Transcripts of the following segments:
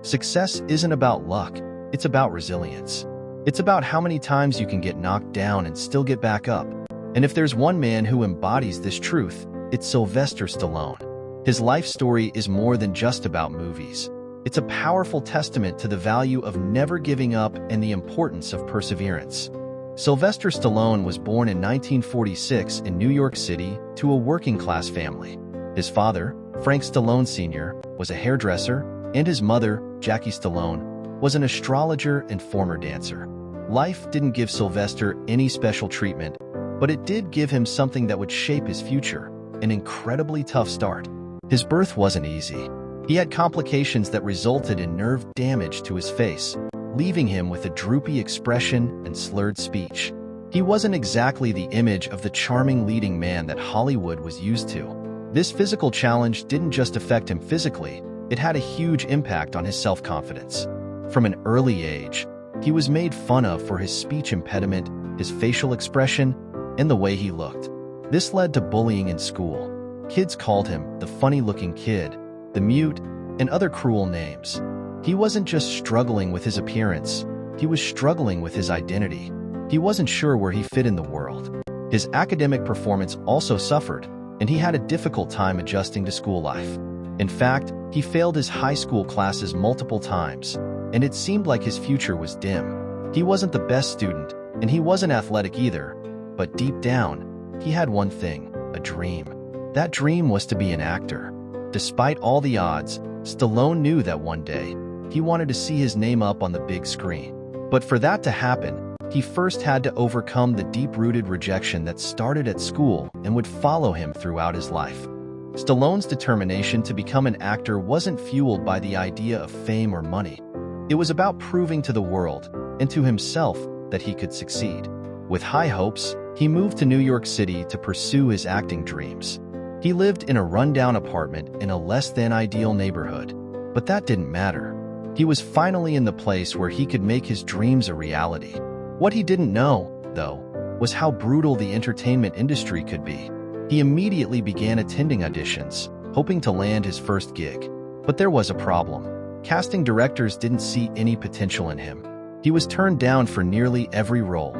Success isn't about luck, it's about resilience. It's about how many times you can get knocked down and still get back up. And if there's one man who embodies this truth, it's Sylvester Stallone. His life story is more than just about movies. It's a powerful testament to the value of never giving up and the importance of perseverance. Sylvester Stallone was born in 1946 in New York City to a working-class family. His father, Frank Stallone Sr., was a hairdresser, and his mother, Jackie Stallone, was an astrologer and former dancer. Life didn't give Sylvester any special treatment, but it did give him something that would shape his future, an incredibly tough start. His birth wasn't easy. He had complications that resulted in nerve damage to his face, leaving him with a droopy expression and slurred speech. He wasn't exactly the image of the charming leading man that Hollywood was used to. This physical challenge didn't just affect him physically, it had a huge impact on his self-confidence. From an early age, he was made fun of for his speech impediment, his facial expression, and the way he looked. This led to bullying in school. Kids called him the funny-looking kid, the mute, and other cruel names. He wasn't just struggling with his appearance, he was struggling with his identity. He wasn't sure where he fit in the world. His academic performance also suffered, and he had a difficult time adjusting to school life. In fact, he failed his high school classes multiple times, and it seemed like his future was dim. He wasn't the best student, and he wasn't athletic either, but deep down, he had one thing, a dream. That dream was to be an actor. Despite all the odds, Stallone knew that one day, he wanted to see his name up on the big screen. But for that to happen, he first had to overcome the deep-rooted rejection that started at school and would follow him throughout his life. Stallone's determination to become an actor wasn't fueled by the idea of fame or money. It was about proving to the world and to himself that he could succeed. With high hopes, he moved to New York City to pursue his acting dreams. He lived in a rundown apartment in a less-than-ideal neighborhood, but that didn't matter. He was finally in the place where he could make his dreams a reality. What he didn't know, though, was how brutal the entertainment industry could be. He immediately began attending auditions, hoping to land his first gig. But there was a problem. Casting directors didn't see any potential in him. He was turned down for nearly every role.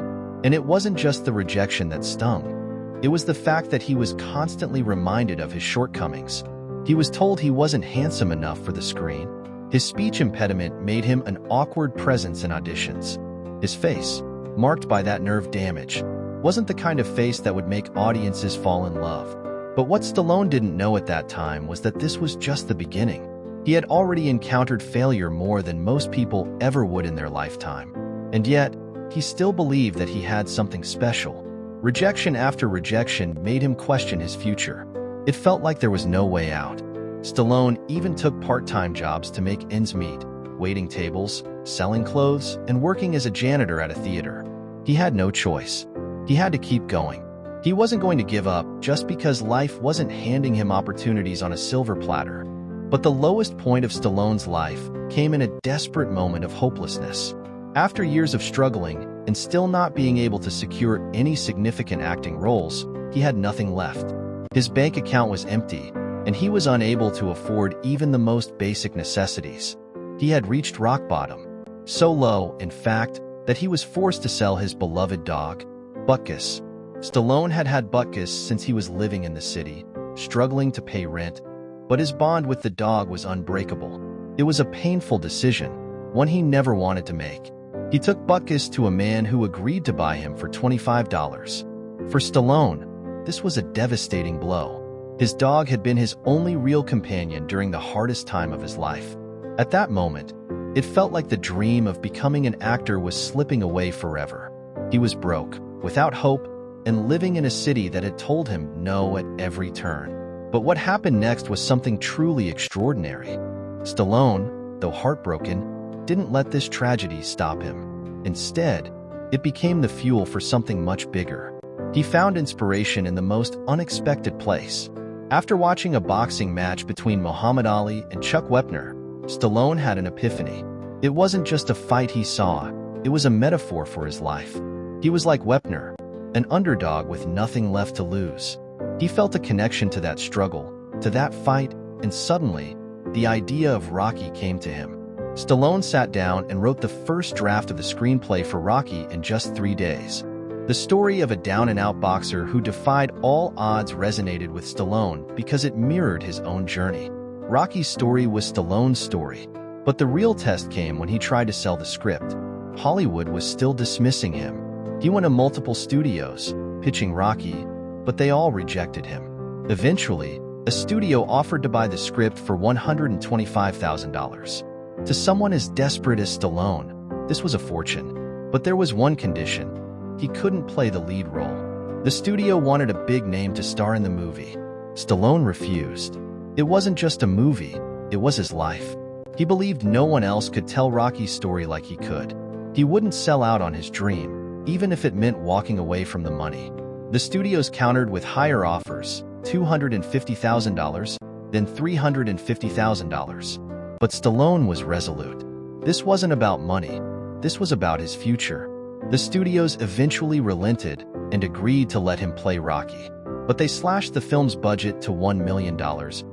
And it wasn't just the rejection that stung. It was the fact that he was constantly reminded of his shortcomings. He was told he wasn't handsome enough for the screen. His speech impediment made him an awkward presence in auditions. His face, marked by that nerve damage, wasn't the kind of face that would make audiences fall in love. But what Stallone didn't know at that time was that this was just the beginning. He had already encountered failure more than most people ever would in their lifetime. And yet, he still believed that he had something special. Rejection after rejection made him question his future. It felt like there was no way out. Stallone even took part-time jobs to make ends meet, waiting tables, selling clothes, and working as a janitor at a theater. He had no choice. He had to keep going. He wasn't going to give up just because life wasn't handing him opportunities on a silver platter. But the lowest point of Stallone's life came in a desperate moment of hopelessness. After years of struggling and still not being able to secure any significant acting roles, he had nothing left. His bank account was empty, and he was unable to afford even the most basic necessities. He had reached rock bottom, so low, in fact, that he was forced to sell his beloved dog, Butkus. Stallone had had Butkus since he was living in the city, struggling to pay rent, but his bond with the dog was unbreakable. It was a painful decision, one he never wanted to make. He took Butkus to a man who agreed to buy him for $25. For Stallone, this was a devastating blow. His dog had been his only real companion during the hardest time of his life. At that moment, it felt like the dream of becoming an actor was slipping away forever. He was broke, without hope, and living in a city that had told him no at every turn. But what happened next was something truly extraordinary. Stallone, though heartbroken, didn't let this tragedy stop him. Instead, it became the fuel for something much bigger. He found inspiration in the most unexpected place. After watching a boxing match between Muhammad Ali and Chuck Wepner, Stallone had an epiphany. It wasn't just a fight he saw, it was a metaphor for his life. He was like Wepner, an underdog with nothing left to lose. He felt a connection to that struggle, to that fight, and suddenly, the idea of Rocky came to him. Stallone sat down and wrote the first draft of the screenplay for Rocky in just 3 days. The story of a down-and-out boxer who defied all odds resonated with Stallone because it mirrored his own journey. Rocky's story was Stallone's story, but the real test came when he tried to sell the script. Hollywood was still dismissing him. He went to multiple studios, pitching Rocky, but they all rejected him. Eventually, a studio offered to buy the script for $125,000. To someone as desperate as Stallone, this was a fortune. But there was one condition. He couldn't play the lead role. The studio wanted a big name to star in the movie. Stallone refused. It wasn't just a movie, it was his life. He believed no one else could tell Rocky's story like he could. He wouldn't sell out on his dream, even if it meant walking away from the money. The studios countered with higher offers, $250,000, then $350,000. But Stallone was resolute. This wasn't about money. This was about his future. The studios eventually relented and agreed to let him play Rocky. But they slashed the film's budget to $1 million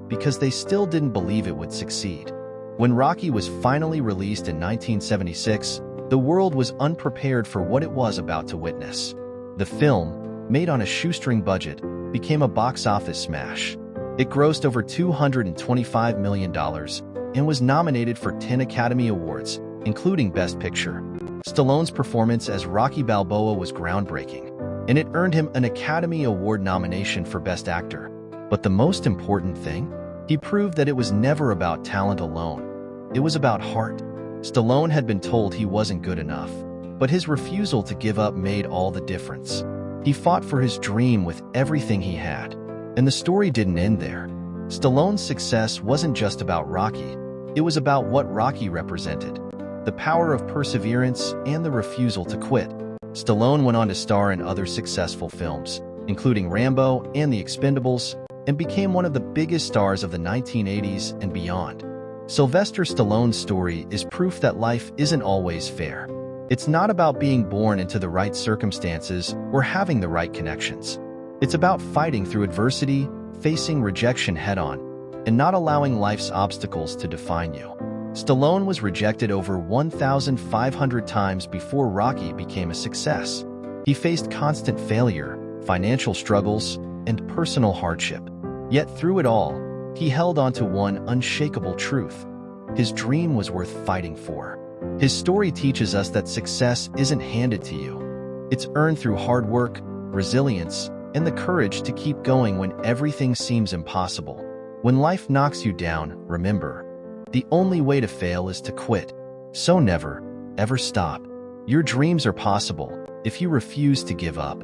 because they still didn't believe it would succeed. When Rocky was finally released in 1976, the world was unprepared for what it was about to witness. The film, made on a shoestring budget, became a box office smash. It grossed over $225 million and was nominated for 10 Academy Awards, including Best Picture. Stallone's performance as Rocky Balboa was groundbreaking, and it earned him an Academy Award nomination for Best Actor. But the most important thing? He proved that it was never about talent alone. It was about heart. Stallone had been told he wasn't good enough, but his refusal to give up made all the difference. He fought for his dream with everything he had, and the story didn't end there. Stallone's success wasn't just about Rocky, it was about what Rocky represented, the power of perseverance and the refusal to quit. Stallone went on to star in other successful films, including Rambo and The Expendables, and became one of the biggest stars of the 1980s and beyond. Sylvester Stallone's story is proof that life isn't always fair. It's not about being born into the right circumstances or having the right connections. It's about fighting through adversity, facing rejection head-on, and not allowing life's obstacles to define you. Stallone was rejected over 1,500 times before Rocky became a success. He faced constant failure, financial struggles, and personal hardship. Yet through it all, he held on to one unshakable truth. His dream was worth fighting for. His story teaches us that success isn't handed to you. It's earned through hard work, resilience, and the courage to keep going when everything seems impossible. When life knocks you down, remember, the only way to fail is to quit. So never, ever stop. Your dreams are possible if you refuse to give up.